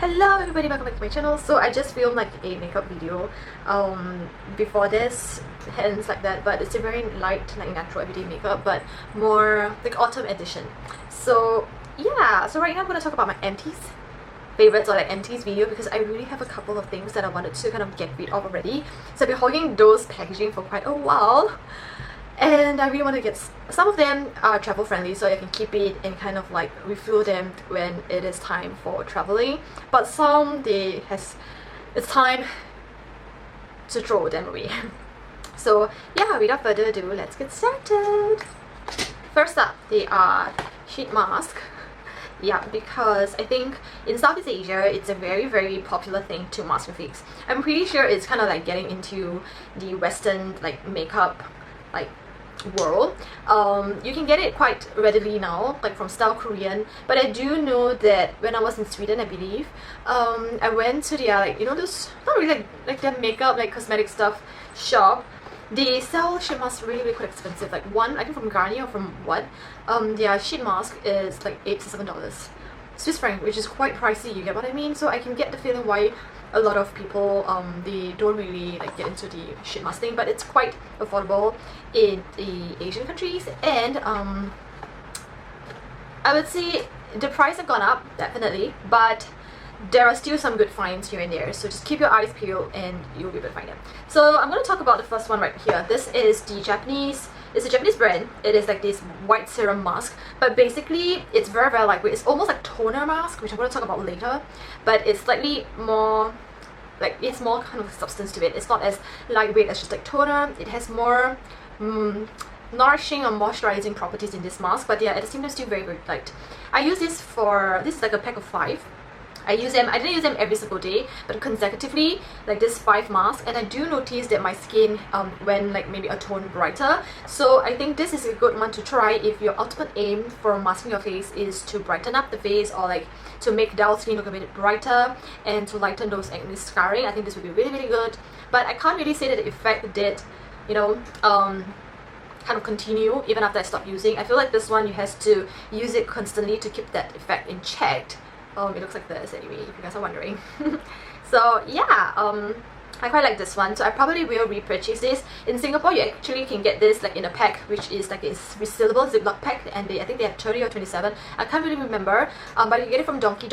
Hello everybody, welcome back to my channel. So I just filmed like a makeup video before this, hence like that, but it's a very light, like natural everyday makeup, but more like autumn edition. So yeah, so right now I'm going to talk about my empties favorites, or like empties video, because I really have a couple of things that I wanted to kind of get rid of already. So I've been hogging those packaging for quite a while, and I really want to get some of them are travel friendly, so I can keep it and kind of like refill them when it is time for traveling, but some it's time to throw them away. So yeah, without further ado, let's get started. First up, they are sheet mask. Yeah, because I think in Southeast Asia it's a very popular thing to mask your face. I'm pretty sure it's kind of like getting into the Western like makeup like world. You can get it quite readily now, like from Style Korean, but I do know that when I was in Sweden, I believe, I went to their, like, you know, those not really like their makeup, like cosmetic stuff shop. They sell sheet masks really quite expensive, like one I think from Garnier or from what, their sheet mask is like $8 to $7 Swiss franc, which is quite pricey, you get what I mean? So I can get the feeling why a lot of people they don't really like get into the sheet mask thing, but it's quite affordable in the Asian countries, and I would say the price have gone up definitely, but there are still some good finds here and there, so just keep your eyes peeled and you'll be able to find them. So I'm going to talk about the first one right here. This is the Japanese, it's a Japanese brand. It is like this white serum mask, but basically it's very lightweight. It's almost like toner mask, which I'm going to talk about later, but it's slightly more like, it's more kind of substance to it. It's not as lightweight as just like toner. It has more nourishing or moisturizing properties in this mask, but yeah, at the same time still very light. I use this is like a pack of 5. I didn't use them every single day, but consecutively, like this 5 masks, and I do notice that my skin went like maybe a tone brighter. So I think this is a good one to try if your ultimate aim for masking your face is to brighten up the face, or like to make dull skin look a bit brighter and to lighten those acne scarring. I think this would be really good, but I can't really say that the effect did, you know, kind of continue even after I stopped using. I feel like this one you have to use it constantly to keep that effect in check. It looks like this anyway, if you guys are wondering. So yeah, I quite like this one, so I probably will repurchase this. In Singapore, you actually can get this like in a pack, which is like a resealable Ziploc pack, and I think they have 30 or 27. I can't really remember, but you get it from Donkey.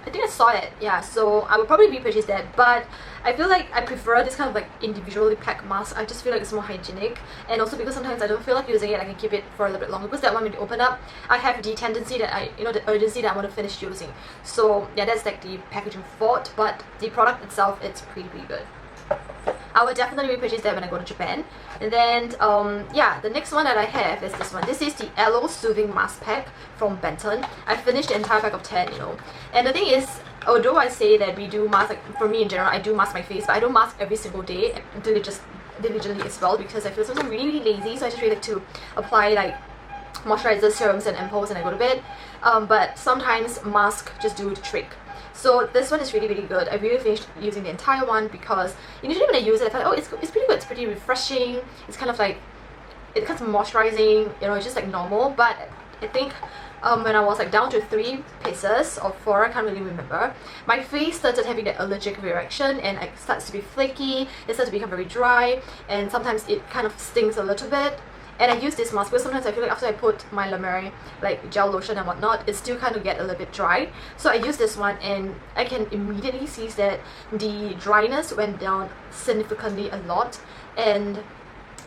I think I saw it, yeah, so I would probably repurchase that, but I feel like I prefer this kind of like individually packed mask. I just feel like it's more hygienic, and also because sometimes I don't feel like using it, I can keep it for a little bit longer, because that one when you open up, I have the tendency that the urgency that I want to finish using. So yeah, that's like the packaging fault, but the product itself, it's pretty good. I will definitely repurchase that when I go to Japan. And then yeah, the next one that I have is this one. This is the Aloe Soothing Mask Pack from Benton. I finished the entire pack of 10, you know. And the thing is, although I say that we do mask, like for me in general, I do mask my face, but I don't mask every single day diligently as well, because I feel sometimes really lazy. So I just really like to apply like moisturizer, serums and ampoules and I go to bed. But sometimes mask just do the trick. So this one is really good. I really finished using the entire one, because initially when I use it, I thought, oh, it's pretty good, it's pretty refreshing, it's kind of like, it kind of moisturizing, you know, it's just like normal. But I think when I was like down to 3 pieces or 4, I can't really remember, my face started having that allergic reaction, and it starts to be flaky, it starts to become very dry, and sometimes it kind of stings a little bit. And I use this mask because sometimes I feel like after I put my La Mer like gel lotion and whatnot, it still kind of get a little bit dry. So I use this one, and I can immediately see that the dryness went down significantly a lot, and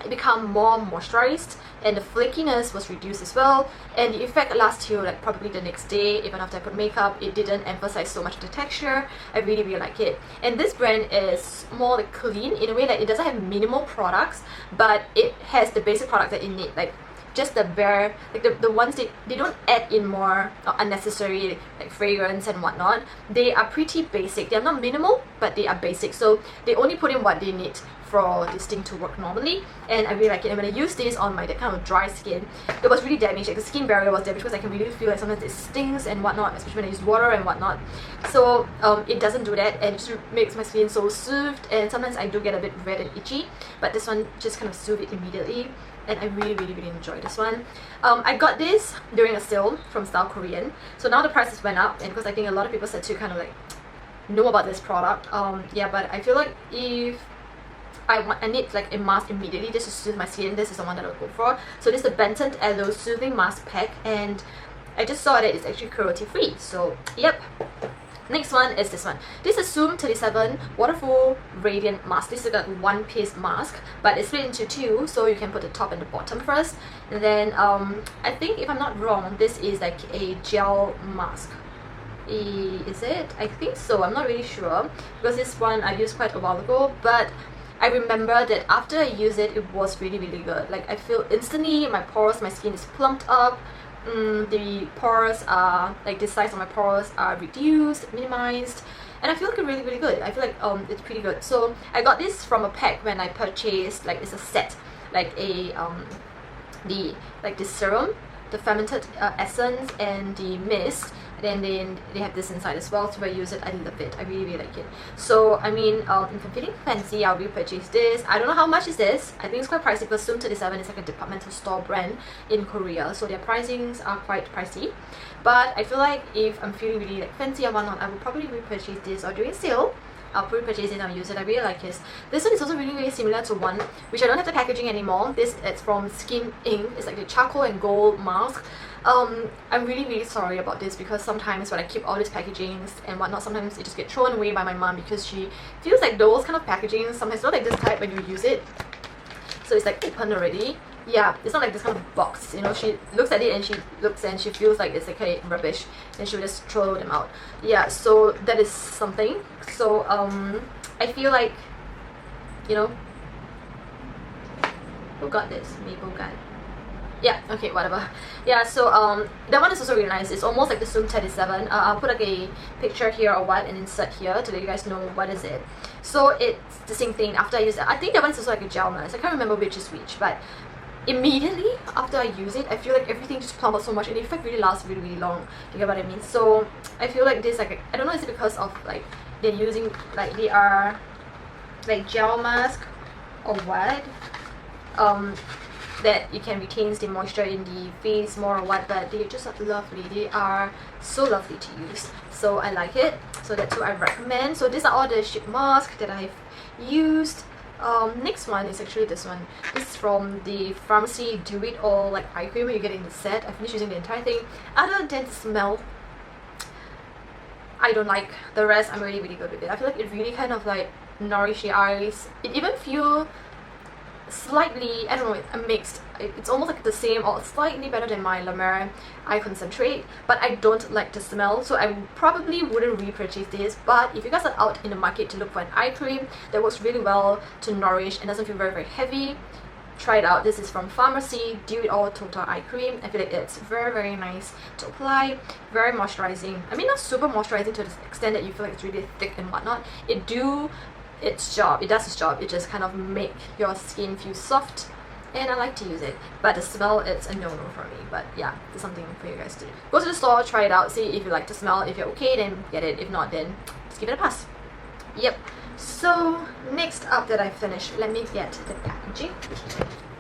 it become more moisturized, and the flakiness was reduced as well, and the effect lasts till like probably the next day. Even after I put makeup, it didn't emphasize so much the texture. I really like it. And this brand is more like clean in a way that it doesn't have minimal products, but it has the basic products that you need, like just the bare, like the ones they don't add in more unnecessary like fragrance and whatnot. They are pretty basic. They are not minimal, but they are basic, so they only put in what they need for this thing to work normally, and I really like it. And when I use this on my that kind of dry skin, it was really damaged. Like the skin barrier was damaged, because I can really feel like sometimes it stings and whatnot, especially when I use water and whatnot. So it doesn't do that, and it just makes my skin so soothed. And sometimes I do get a bit red and itchy, but this one just kind of soothes it immediately. and I really enjoy this one. I got this during a sale from Style Korean, so now the prices went up, and because I think a lot of people said to kind of like know about this product. Yeah, but I feel like if I need like a mask immediately, this is soothe my skin, this is the one that I'll go for. So this is the Benton Aloe Soothing Mask Pack, and I just saw that it's actually cruelty free, so yep. Next one is this one. This is Sum37 Waterful Radiant Mask. This is a one-piece mask, but it's split into two, so you can put the top and the bottom first. And then I think, if I'm not wrong, this is like a gel mask. Is it? I think so. I'm not really sure, because this one I used quite a while ago, but I remember that after I used it, it was really good. Like, I feel instantly my pores, my skin is plumped up. The pores are like, the size of my pores are reduced, minimized, and I feel like it's really good. I feel like it's pretty good. So I got this from a pack when I purchased, like, it's a set, like a the serum, the fermented essence, and the mist. Then they have this inside as well, so I use it. I love it. I really like it. So I mean, if I'm feeling fancy, I'll repurchase this. I don't know how much is this. I think it's quite pricey, because Sum37 is like a departmental store brand in Korea, so their pricings are quite pricey. But I feel like if I'm feeling really like fancy or whatnot, I will probably repurchase this, or during sale I'll probably purchase it and I'll use it. I really like this. This one is also really similar to one which I don't have the packaging anymore. This is from Skin Inc. It's like the charcoal and gold mask. I'm really sorry about this, because sometimes when I keep all these packagings and whatnot, sometimes it just get thrown away by my mom, because she feels like those kind of packaging sometimes not like this type when you use it. So it's like open already. Yeah, it's not like this kind of box, you know. She looks at it and she looks and she feels like it's like, hey, rubbish, and she will just throw them out. Yeah, so that is something. So I feel like, you know, who got this? Maple got it. Yeah, okay, whatever. Yeah, so that one is also really nice. It's almost like the Sum37. I'll put like a picture here or what and insert here to let you guys know what is it. So it's the same thing. After I use it, I think that one is also like a gel mask. I can't remember which is which, but immediately after I use it, I feel like everything just plumps out so much, and the effect really lasts really long. You get what I mean? So I feel like this, like, I don't know, is it because of like they're using, like, they are like gel mask or what, that you can retain the moisture in the face more or what, but they're just lovely. They are so lovely to use, so I like it. So that's what I recommend. So these are all the sheet masks that I've used. Next one is actually this one. This is from the pharmacy Do It All like eye cream. You get it in the set. I finished using the entire thing. Other than the smell, I don't like. The rest, I'm really good with it. I feel like it really kind of like nourish the eyes. It even feel slightly, I don't know, a mixed. It's almost like the same or slightly better than my La Mer Eye Concentrate, but I don't like the smell, so I probably wouldn't repurchase this. But if you guys are out in the market to look for an eye cream that works really well to nourish and doesn't feel very heavy, try it out. This is from Pharmacy Do It All Total Eye Cream. I feel like it's very nice to apply, very moisturizing. I mean, not super moisturizing to the extent that you feel like it's really thick and whatnot. It does its job. It just kind of make your skin feel soft, and I like to use it. But the smell, it's a no-no for me. But yeah, it's something for you guys to do. Go to the store, try it out, see if you like the smell. If you're okay, then get it. If not, then just give it a pass. Yep. So next up that I finished, let me get the packaging.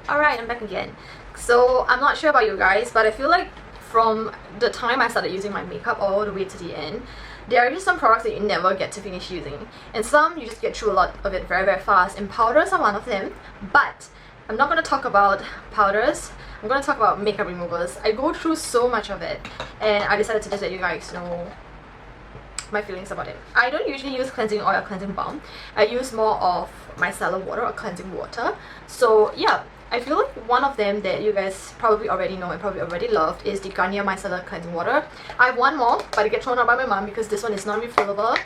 Alright, I'm back again. So I'm not sure about you guys, but I feel like from the time I started using my makeup all the way to the end, there are just some products that you never get to finish using, and some you just get through a lot of it very fast, and powders are one of them. But I'm not going to talk about powders. I'm going to talk about makeup removers. I go through so much of it, and I decided to just let you guys know my feelings about it. I don't usually use cleansing oil or cleansing balm. I use more of micellar water or cleansing water. So yeah, I feel like one of them that you guys probably already know and probably already loved is the Garnier Micellar Cleansing Water. I have one more, but it gets thrown out by my mom because this one is non-refillable.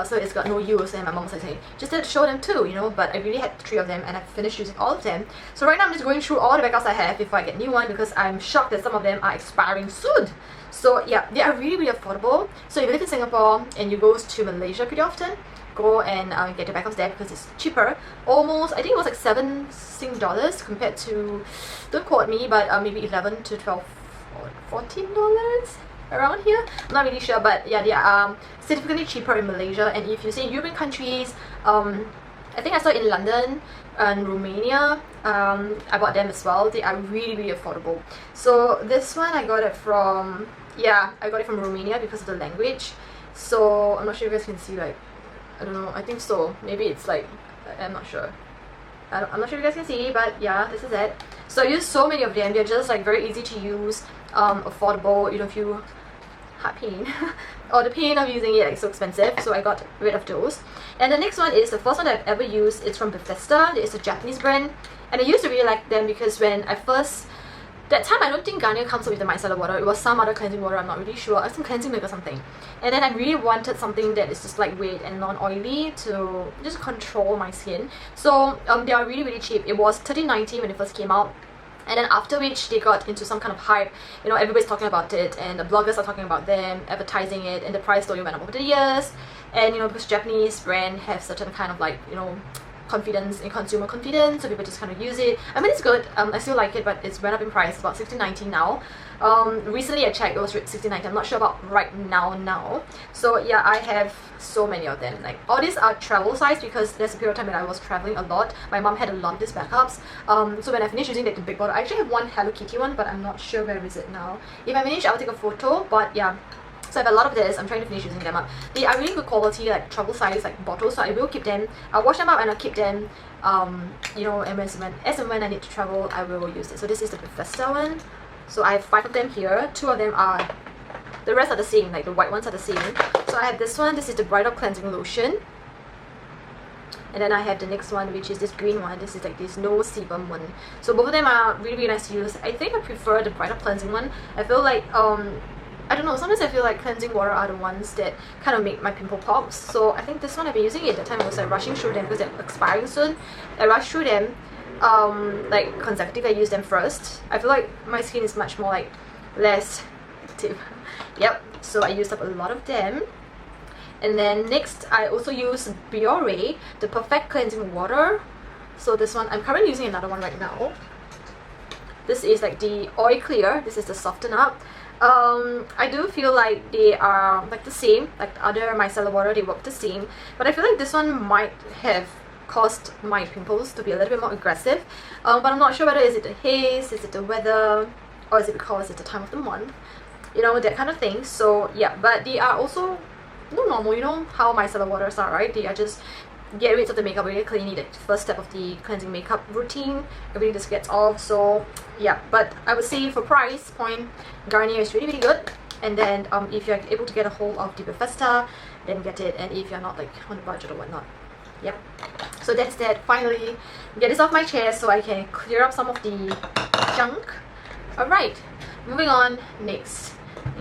So it's got no use, and my mom was like saying, just to show them too, you know. But I really had 3 of them and I finished using all of them. So right now I'm just going through all the backups I have before I get new one, because I'm shocked that some of them are expiring soon. So yeah, they are really affordable. So if you live in Singapore and you go to Malaysia pretty often, go and get the backups there because it's cheaper. Almost, I think it was like $7 compared to, don't quote me, but maybe $11 to $12 or $14 around here. I'm not really sure, but yeah, they are significantly cheaper in Malaysia. And if you say European countries, I think I saw it in London and Romania. I bought them as well. They are really, really affordable. So this one I got it from, yeah, I got it from Romania because of the language. So I'm not sure if you guys can see, like, I don't know, I think so. Maybe it's like, I'm not sure. I'm not sure if you guys can see, but yeah, this is it. So I use so many of them. They're just like very easy to use, affordable. You don't feel heart pain or the pain of using it like so expensive, so I got rid of those. And the next one is the first one that I've ever used. It's from Bethesda. It's a Japanese brand, and I used to really like them because when I first, that time I don't think Garnier comes up with the micellar water. It was some other cleansing water, I'm not really sure, some cleansing milk or something. And then I really wanted something that is just lightweight and non-oily to just control my skin. So they are really, really cheap. It was $13.90 when it first came out. And then after which they got into some kind of hype, you know, everybody's talking about it and the bloggers are talking about them, advertising it, and the price slowly went up over the years. And you know, because Japanese brand have certain kind of like, you know, confidence in consumer confidence, so people just kind of use it. I mean, it's good, I still like it, but it's went up in price, about $16.90 now. Recently I checked, it was $16.90. I'm not sure about right now. So yeah, I have so many of them. Like all these are travel size because there's a period of time when I was traveling a lot. My mom had a lot of these backups. So when I finished using the big bottle, I actually have one Hello Kitty one, but I'm not sure where is it now. If I finish, I'll take a photo, but yeah. So I have a lot of this. I'm trying to finish using them up. They are really good quality, like travel size, like bottles. So I will keep them. I'll wash them up and I'll keep them. You know, and as and when I need to travel, I will use it. So this is the Bethesda one. So I have 5 of them here. 2 of them are, the rest are the same. Like the white ones are the same. So I have this one. This is the Bridal Cleansing Lotion. And then I have the next one, which is this green one. This is like this no sebum one. So both of them are really, really nice to use. I think I prefer the Bridal Cleansing one. I feel like I don't know, sometimes I feel like cleansing water are the ones that kind of make my pimple pops. So I think this one I've been using it at the time. I was like rushing through them because they're expiring soon. I rushed through them like consecutively. I used them first. I feel like my skin is much more like less active. Yep, so I used up a lot of them. And then next I also use Biore, the Perfect Cleansing Water. So this one, I'm currently using another one right now. This is like the Oil Clear. This is the Soften Up. I do feel like they are like the same, like the other micellar water, they work the same, but I feel like this one might have caused my pimples to be a little bit more aggressive, but I'm not sure whether is it the haze, is it the weather, or is it because it's the time of the month, you know, that kind of thing. So yeah, but they are also normal, you know how micellar waters are, right? They are just get rid of the makeup really cleanly, the first step of the cleansing makeup routine, everything just gets off. So yeah, but I would say for price point, Garnier is really, really good. And then if you're able to get a hold of the Bethesda, then get it. And if you're not like on a budget or whatnot, yep. So that's that. Finally get this off my chair so I can clear up some of the junk. Alright, moving on next.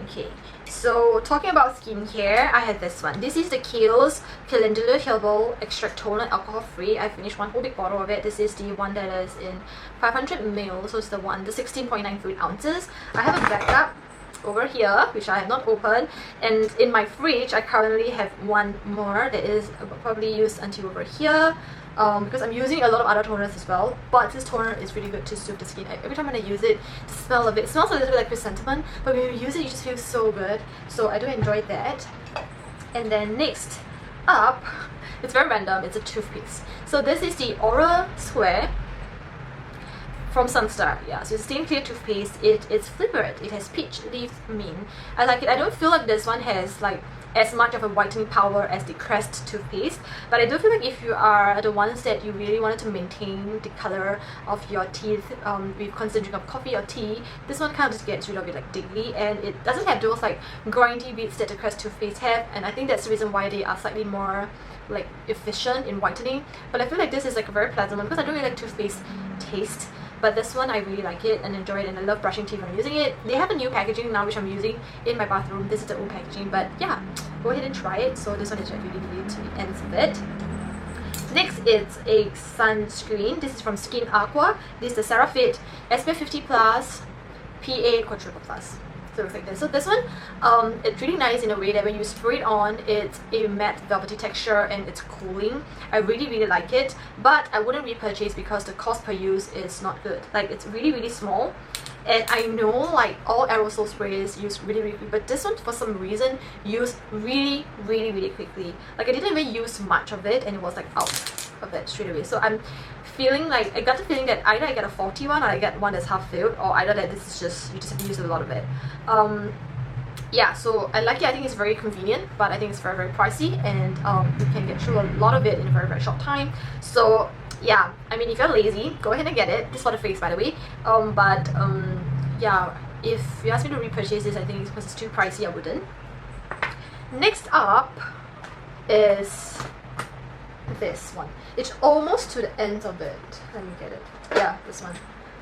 Okay, so talking about skincare, I have this one. This is the Kiehl's Calendula Herbal Extract Toner, alcohol free. I finished one whole big bottle of it. This is the one that is in 500 ml, so it's the 16.9 fluid ounces. I have a backup over here which I have not opened, and in my fridge I currently have one more that is probably used until over here. Because I'm using a lot of other toners as well, but this toner is really good to soothe the skin. Every time when I use it, the smell of it smells a little bit like chrysanthemum, but when you use it, you just feel so good. So I do enjoy that. And then next up, it's very random, it's a toothpaste. So this is the Aura Square from Sunstar. Yeah, so it's a Stain Clear toothpaste. It's flavored. It has peach leaf mint. I like it. I don't feel like this one has like as much of a whitening power as the Crest toothpaste, but I do feel like if you are the ones that you really wanted to maintain the color of your teeth with constant drink of coffee or tea, this one kind of just gets rid of it like daily, and it doesn't have those like grindy bits that the Crest toothpaste have, and I think that's the reason why they are slightly more like efficient in whitening. But I feel like this is like a very pleasant one because I don't really like toothpaste taste. But this one I really like it and enjoy it, and I love brushing teeth when I'm using it. They have a new packaging now which I'm using in my bathroom. This is the old packaging, but yeah, go ahead and try it. So this one is really really to the ends of it. Next is a sunscreen. This is from Skin Aqua. This is the Cerafit SPF 50 Plus PA Quadruple Plus. So like this. So this one, it's really nice in a way that when you spray it on, it's a matte velvety texture and it's cooling. I really really like it, but I wouldn't repurchase because the cost per use is not good. Like it's really really small, and I know like all aerosol sprays use really really quick, but this one for some reason used really really really quickly. Like I didn't even use much of it and it was like out. of it straight away. So I'm feeling like, I got the feeling that either I get a faulty one or I get one that's half filled, or either that this is just, you just have to use a lot of it. Yeah, so I like it. I think it's very convenient, but I think it's very, very pricey, and you can get through a lot of it in a very, very short time. So yeah, I mean, if you're lazy, go ahead and get it. This is for the face, by the way. Yeah, if you ask me to repurchase this, I think it's because it's too pricey, I wouldn't. Next up is this one. It's almost to the end of it. Let me get it. Yeah, this one.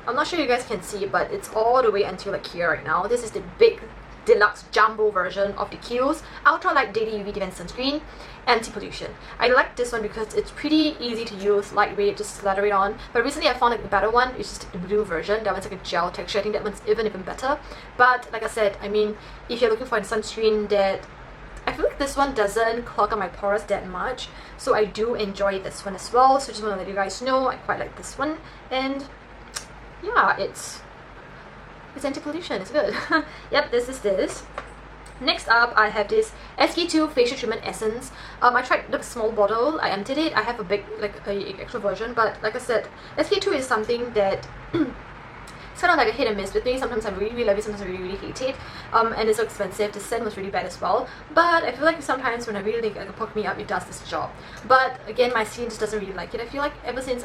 I'm not sure you guys can see it, but it's all the way until like here right now. This is the big deluxe jumbo version of the Kiehl's Ultra Light Daily UV Defense Sunscreen Anti-Pollution. I like this one because it's pretty easy to use, lightweight, just slather it on. But recently I found like the better one, which is the blue version. That one's like a gel texture. I think that one's even better. But like I said, I mean, if you're looking for a sunscreen that, I feel like this one doesn't clog up my pores that much, so I do enjoy this one as well. So just want to let you guys know I quite like this one, and yeah, it's anti-pollution, it's good. Yep, this is this. Next up, I have this SK2 facial treatment essence. I tried the small bottle, I emptied it. I have a big, like a extra version, but like I said, SK2 is something that it's kind of like a hit and miss with me. Sometimes I really love it, sometimes I really hate it. And it's so expensive. The scent was really bad as well. But I feel like sometimes when I really think it can poke me up, it does this job. But again, my skin just doesn't really like it. I feel like ever since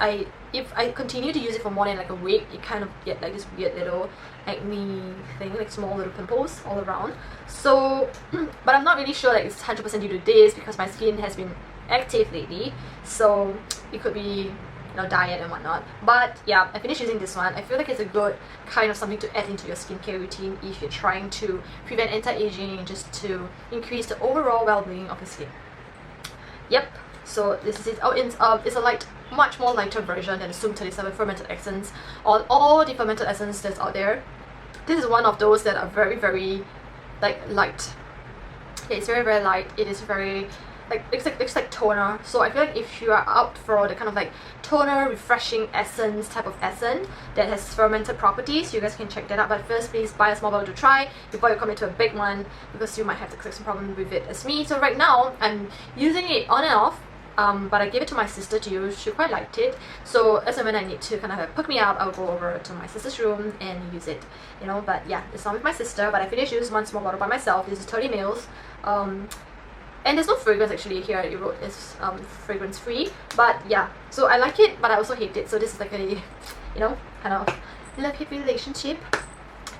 if I continue to use it for more than like a week, it kind of get like this weird little acne thing, like small little pimples all around. So, but I'm not really sure like it's 100% due to this, because my skin has been active lately. So it could be, you know, diet and whatnot. But yeah, I finished using this one. I feel like it's a good kind of something to add into your skincare routine if you're trying to prevent anti-aging and just to increase the overall well-being of your skin. Yep, so this is it. Oh, it's a much more lighter version than the Sum37 fermented essence, or all the fermented essence that's out there. This is one of those that are very, very like light. Okay, it's very, very light. It is very looks like toner. So I feel like if you are out for the kind of like toner, refreshing essence type of essence that has fermented properties, you guys can check that out. But first, please buy a small bottle to try before you commit to a big one, because you might have the same problem with it as me. So right now I'm using it on and off. But I gave it to my sister to use. She quite liked it. So as and when I need to kind of pick me up, I'll go over to my sister's room and use it, you know. But yeah, it's not with my sister, but I finished using one small bottle by myself. This is 30 mils. And there's no fragrance actually here. It wrote it's fragrance free. But yeah, so I like it, but I also hate it. So this is like a, you know, kind of love-hate relationship.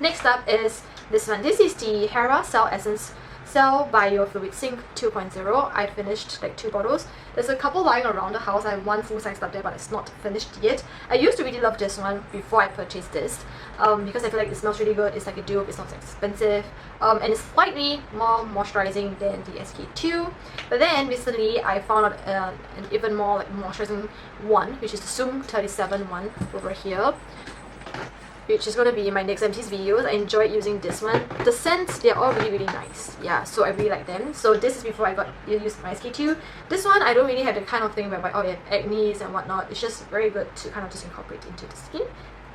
Next up is this one. This is the Hera Cell Essence Cell Biofluid Sync 2.0. I finished like 2 bottles. There's a couple lying around the house. I have one full size up there, but it's not finished yet. I used to really love this one before I purchased this, because I feel like it smells really good. It's like a dupe, it's not so expensive, and it's slightly more moisturizing than the SK2. But then recently I found out an even more like moisturizing one, which is the Sum37 one over here, which is going to be in my next Empties videos. I enjoyed using this one. The scents, they're all really, really nice. Yeah, so I really like them. So this is before I got used my SK2. This one, I don't really have the kind of thing where, oh, you have acne and whatnot. It's just very good to kind of just incorporate into the skin.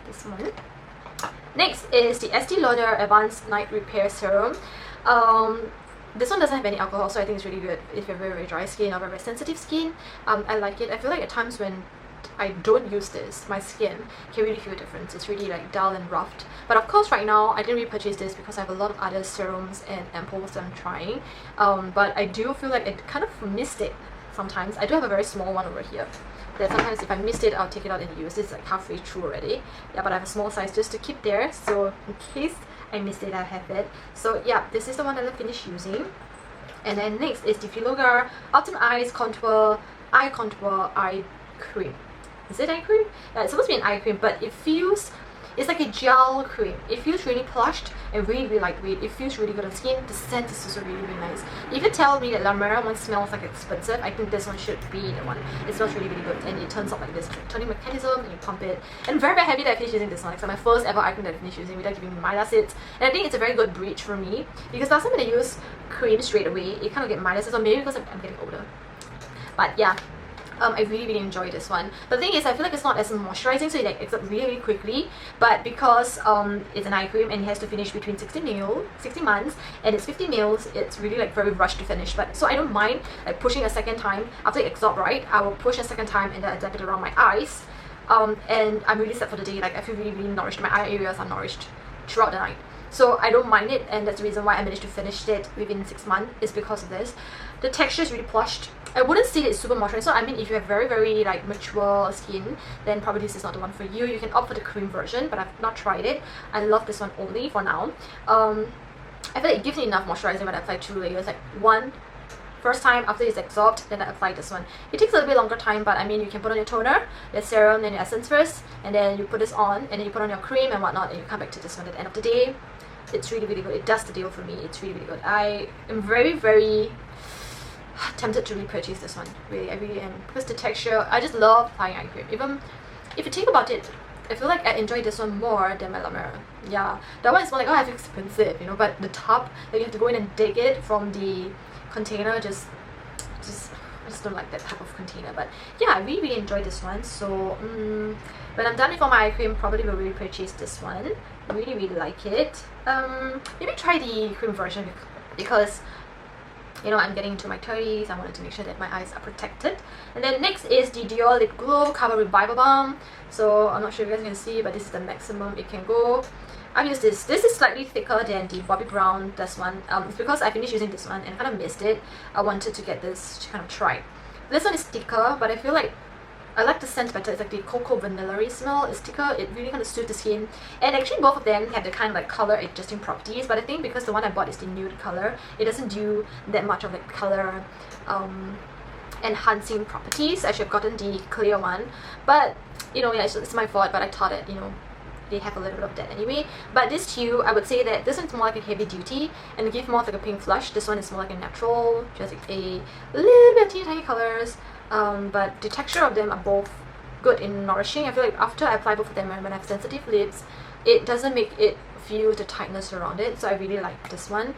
This one. Next is the Estee Lauder Advanced Night Repair Serum. This one doesn't have any alcohol, so I think it's really good if you have very, very dry skin or very, very sensitive skin. I like it. I feel like at times when I don't use this, my skin can really feel a difference. It's really like dull and roughed. But of course right now I didn't repurchase this because I have a lot of other serums and ampoules that I'm trying. But I do feel like I kind of missed it sometimes. I do have a very small one over here that sometimes if I missed it, I'll take it out and use it. It's like halfway through already. Yeah, but I have a small size just to keep there, so in case I missed it, I have it. So yeah, this is the one that I finished using. And then next is the Filorga Ultimate Eyes Contour Eye Contour Eye Cream. Is it eye cream? Yeah, it's supposed to be an eye cream, but it feels, it's like a gel cream. It feels really plushed and really, really lightweight. It feels really good on skin. The scent is also really, really nice. If you tell me that La Mer one smells like expensive, I think this one should be the one. It smells really, really good, and it turns out like this turning mechanism, and you pump it. And I'm very, very happy that I finished using this one. It's like my first ever eye cream that I finished using without giving me mild acids. And I think it's a very good breach for me, because last time when I use cream straight away, it kind of get mild acids, or maybe because I'm getting older. But yeah. I really enjoy this one. The thing is, I feel like it's not as moisturizing, so it like absorbs really quickly. But because it's an eye cream and it has to finish between 60 months, and it's 50 mils, it's really like very rushed to finish. But so I don't mind like pushing a second time after it absorbs, right? I will push a second time and then I dab it around my eyes. And I'm really set for the day. Like I feel really nourished. My eye areas are nourished throughout the night. So I don't mind it, and that's the reason why I managed to finish it within 6 months, is because of this. The texture is really plushed. I wouldn't say it's super moisturizing. So I mean, if you have very like mature skin, then probably this is not the one for you. You can opt for the cream version, but I've not tried it. I love this one only for now. I feel like it gives me enough moisturizing when I apply 2 layers. Like one first time after it's absorbed, then I apply this one. It takes a little bit longer time, but I mean, you can put on your toner, your serum, and your essence first, and then you put this on, and then you put on your cream and whatnot, and you come back to this one at the end of the day. It's really good. It does the deal for me. It's really good. I am very tempted to repurchase this one. Really, I really am, because the texture, I just love applying eye cream. Even if you think about it, I feel like I enjoy this one more than my La Mer. Yeah, that one is more like, oh, it's expensive, you know, but the tub, like you have to go in and dig it from the container, I just don't like that type of container. But yeah, I really enjoy this one. So when I'm done with all my eye cream, probably will repurchase this one. Really like it. Maybe try the cream version, because you know, I'm getting into my 30s. I wanted to make sure that my eyes are protected. And then next is the Dior Lip Glow Cover Revival Balm. So I'm not sure if you guys can see, but this is the maximum it can go. I've used this. This is slightly thicker than the Bobbi Brown, this one. It's because I finished using this one and kind of missed it. I wanted to get this to kind of try. This one is thicker, but I feel like I like the scent better. It's like the cocoa vanilla smell. It's thicker. It really kind of suits the skin. And actually both of them have the kind of like color adjusting properties. But I think because the one I bought is the nude color, it doesn't do that much of like color enhancing properties. I should have gotten the clear one. But you know, yeah, it's my fault. But I thought that, you know, they have a little bit of that anyway. But this hue, I would say that this one's more like a heavy duty and give more of like a pink flush. This one is more like a natural, just like a little bit of teeny tiny colors. But the texture of them are both good and nourishing. I feel like after I apply both of them when I have sensitive lips, it doesn't make it feel the tightness around it. So I really like this one.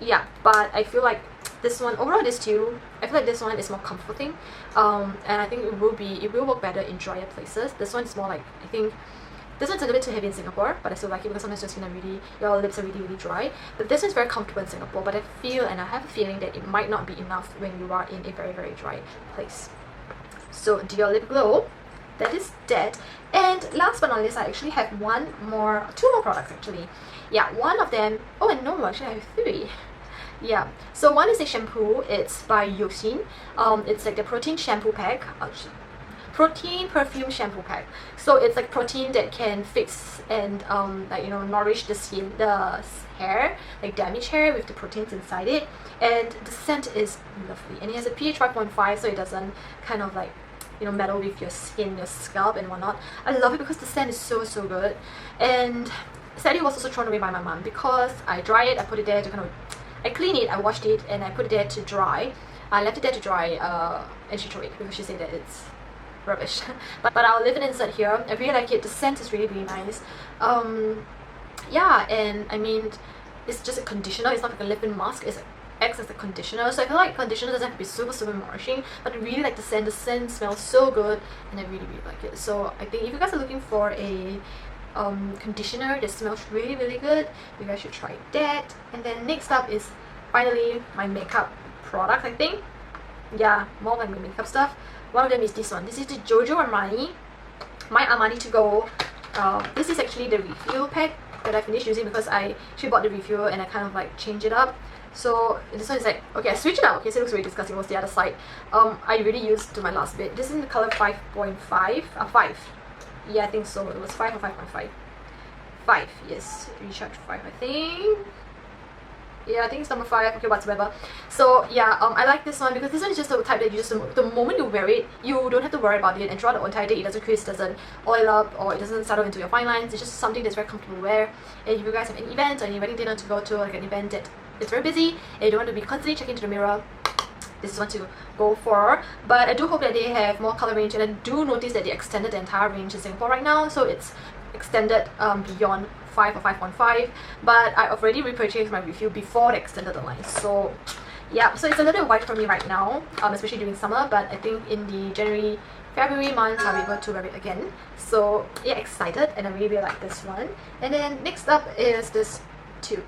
Yeah, but I feel like this one, overall this two, I feel like this one is more comforting. And I think it will work better in drier places. This one is more like, I think this one's a little bit too heavy in Singapore, but I still like it because sometimes your lips are really dry. But this one's very comfortable in Singapore, but I have a feeling that it might not be enough when you are in a very dry place. So Dior Lip Glow, that is that. And last but not least, I actually have two more products actually. Yeah, one of them, oh and no, actually I have 3. Yeah, so one is a shampoo. It's by Yosin. It's like the protein shampoo pack. Protein perfume shampoo pack. So it's like protein that can fix and like, you know, nourish the skin, the hair, like damaged hair, with the proteins inside it. And the scent is lovely, and it has a pH 5.5, so it doesn't kind of like, you know, meddle with your skin, your scalp and whatnot. I love it because the scent is so good. And sadly it was also thrown away by my mom because I dry it, I put it there to kind of, I clean it, I washed it, and I put it there to dry. I left it there to dry, and she threw it because she said that it's rubbish. but I'll leave it inside here. I really like it. The scent is really nice. Yeah, and I mean, it's just a conditioner. It's not like a lip-in mask. It acts as a conditioner. So I feel like conditioner doesn't have to be super nourishing, but I really like the scent. The scent smells so good, and I really like it. So I think if you guys are looking for a conditioner that smells really good, you guys should try that. And then next up is finally my makeup product, I think. Yeah, more like my makeup stuff. One of them is this one. This is the Giorgio Armani, my Armani to go. This is actually the refill pack that I finished using because she bought the refill and I kind of like changed it up. So this one is like, okay, I switched it out. Okay, so it looks really disgusting. What's the other side? I really used to my last bit. This is in the color 5.5, 5. Yeah, I think so. It was 5 or 5.5. 5, yes. Recharge 5, I think. Yeah, I think it's number 5, okay, whatsoever. So yeah, I like this one because this one is just the type that you just, the moment you wear it, you don't have to worry about it, and throughout the entire day it doesn't crease, doesn't oil up, or it doesn't settle into your fine lines. It's just something that's very comfortable to wear. And if you guys have an event or any wedding dinner to go to, like an event that it's very busy and you don't want to be constantly checking into the mirror, this is one to go for. But I do hope that they have more color range, and I do notice that they extended the entire range in Singapore right now, so it's extended beyond 5 or 5.5, but I already repurchased my refill before they extended the line. So Yeah, so it's a little white for me right now, especially during summer, but I think in the January, February months I'll be able to wear it again. So yeah, excited, and I really, really like this one. And then next up is this tube.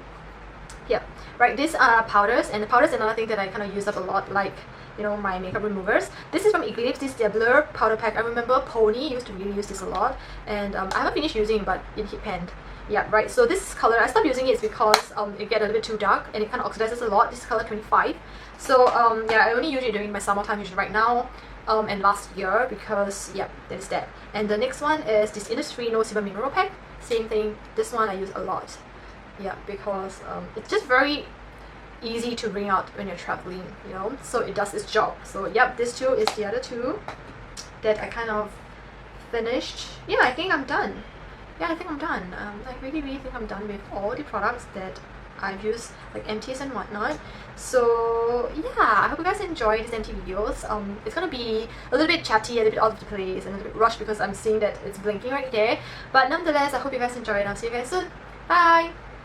Yeah, right, these are powders, and the powders is another thing that I kind of use up a lot, like, you know, my makeup removers. This is from Eclipse, this is their Blur powder pack. I remember Pony used to really use this a lot, and I haven't finished using, but it hit pan. Yeah, right, so this color, I stopped using it because it gets a little bit too dark and it kind of oxidizes a lot. This is color 25. So yeah, I only use it during my summertime, usually right now, and last year, because yeah, there's that. And the next one is this Innisfree No Sebum Mineral Pack. Same thing, this one I use a lot. Yeah, because it's just very easy to bring out when you're traveling, you know, so it does its job. So yep, this two is the other two that I kind of finished. Yeah, I think I'm done. Yeah, I think I'm done. I really, really think I'm done with all the products that I've used, like Empties and whatnot. So yeah, I hope you guys enjoy these empty videos. It's gonna be a little bit chatty, a little bit out of the place, and a little bit rushed because I'm seeing that it's blinking right there. But nonetheless, I hope you guys enjoy it. I'll see you guys soon. Bye!